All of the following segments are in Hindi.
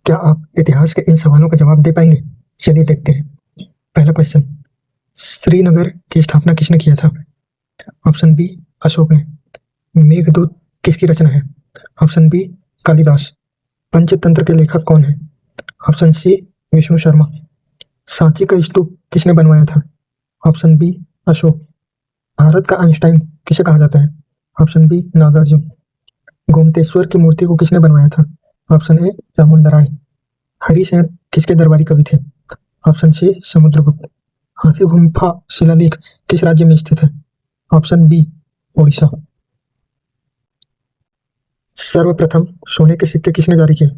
क्या आप इतिहास के इन सवालों का जवाब दे पाएंगे? चलिए देखते हैं। पहला क्वेश्चन, श्रीनगर की स्थापना किसने किया था? ऑप्शन बी अशोक ने। मेघदूत किसकी रचना है? Option B Kalidas. पंचतंत्र के लेखक कौन है? Option C Vishnu Sharma. सांची का स्तूप किसने बनवाया था? Option B Ashok. भारत का आइंस्टाइन किसे कहा जाता है? Option B Nagarjuna. गोमतेश्वर की मूर्ति को किसने बनवाया था? ऑप्शन ए चामुंडराय। हरिसेन किसके दरबारी कवि थे? Option C Samudragupta. हाथी गुम्फा शिलालेख किस राज्य में स्थित है? Option B Odisha. सर्वप्रथम सोने के सिक्के किसने जारी किए?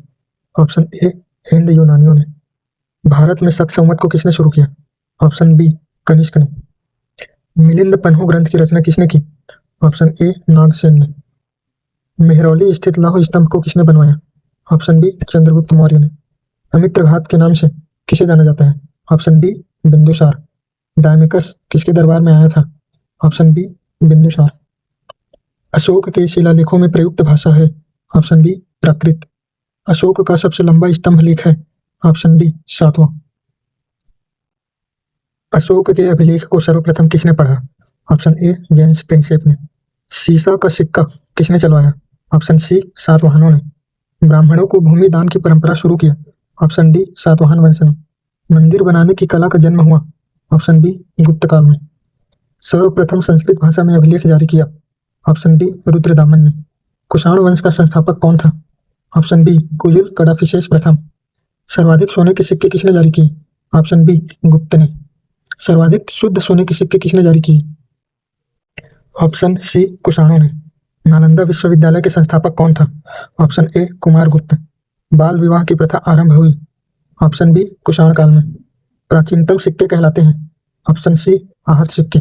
ऑप्शन ए हिंद यूनानियों ने। भारत में शक संवत को किसने शुरू किया? ऑप्शन बी कनिष्क ने। मिलिंद पन्हु ग्रंथ की रचना किसने की? ऑप्शन ए नागसेन ने। मेहरौली स्थित लौह स्तंभ को किसने बनवाया? ऑप्शन बी चंद्रगुप्त मौर्य ने। अमित्र घात के नाम से किसे जाना जाता है? Option D Bindusara. डायमेकस किसके दरबार में आया था? Option B Bindusara. अशोक के शिलालेखों में प्रयुक्त भाषा है? ऑप्शन बी प्राकृत। अशोक का सबसे लंबा स्तंभ लेख है? Option D 7वां। अशोक के अभिलेख को सर्वप्रथम किसने पढ़ा? ऑप्शन ए जेम्स प्रिंसेप ने। सीसा का सिक्का किसने चलवाया? ऑप्शन सी सातवाहनों ने। ब्राह्मणों को भूमि दान की परंपरा शुरू किया? ऑप्शन डी सातवाहन वंश ने। मंदिर बनाने की कला का जन्म हुआ? ऑप्शन बी गुप्त काल में। सर्वप्रथम संस्कृत भाषा में अभिलेख जारी किया? ऑप्शन डी रुद्रदामन ने। कुषाण वंश का संस्थापक कौन था? ऑप्शन बी कुजुल कड़ाफिसेस प्रथम। सर्वाधिक सोने के सिक्के किसने जारी किए? ऑप्शन बी गुप्त ने। सर्वाधिक शुद्ध सोने के सिक्के किसने जारी किए? ऑप्शन सी कुषाणों ने। नालंदा विश्वविद्यालय के संस्थापक कौन था? ऑप्शन ए कुमारगुप्त। बाल विवाह की प्रथा आरंभ हुई? ऑप्शन बी कुषाण काल में। प्राचीनतम सिक्के कहलाते हैं? ऑप्शन सी आहत सिक्के।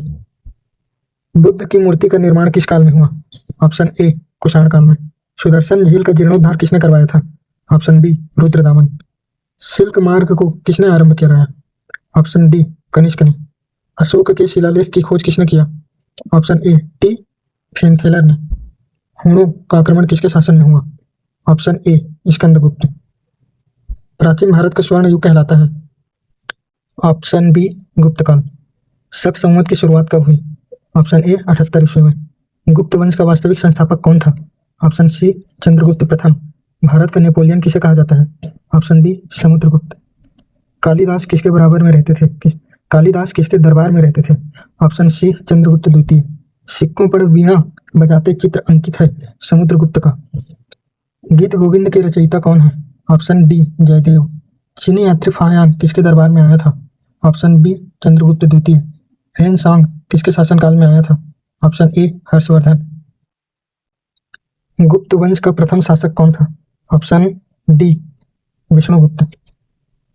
बुद्ध की मूर्ति का निर्माण किस काल में हुआ? ऑप्शन ए कुषाण काल में। सुदर्शन झील का जीर्णोद्धार किसने करवाया था? Option B Rudradaman. सिल्क मार्ग को किसने आरंभ कराया? ऑप्शन डी कनिष्क ने। अशोक के शिलालेख की खोज किसने किया? ऑप्शन ए टी फेनथेलर ने। हुणों का आक्रमण किसके शासन में हुआ? Option A Skandagupta. प्राचीन भारत का स्वर्ण युग कहलाता है? ऑप्शन बी गुप्त काल। शक संवत की शुरुआत कब हुई? ऑप्शन ए 78 ईस्वी में। गुप्त वंश का वास्तविक संस्थापक कौन था? ऑप्शन सी चंद्रगुप्त प्रथम। भारत का नेपोलियन किसे कहा जाता है? Option B Samudragupta. कालिदास किसके बराबर में रहते थे? कालिदास किसके दरबार में रहते थे? ऑप्शन सी चंद्रगुप्त द्वितीय। सिक्कों पर वीणा बजाते चित्र अंकित है? समुद्रगुप्त का। गीत गोविंद के रचयिता कौन है? Option D Jayadev. चीनी यात्री फायान किसके दरबार में आया था? ऑप्शन बी चंद्रगुप्त द्वितीय। हेन सांग किसके शासनकाल में आया था? Option A Harshvardhan. गुप्त वंश का प्रथम शासक कौन था? Option D Vishnugupta.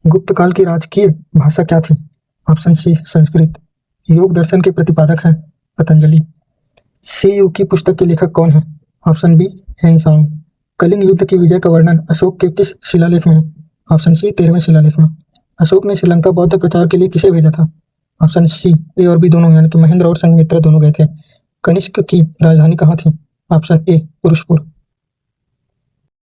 गुप्त काल की राजकीय भाषा क्या थी? Option C Sanskrit. योग दर्शन के प्रतिपादक हैं पतंजलि। सी यू की पुस्तक के लेखक कौन है? ऑप्शन बी हेन सांग। कलिंग युद्ध की विजय का वर्णन अशोक के किस शिलालेख में है? ऑप्शन सी 13वें शिलालेख में। अशोक ने श्रीलंका बौद्ध प्रचार के लिए किसे भेजा था? ऑप्शन सी ए और बी दोनों, यानी कि महेंद्र और संघमित्रा दोनों गए थे। कनिष्क की राजधानी कहाँ थी? Option A Purushapura.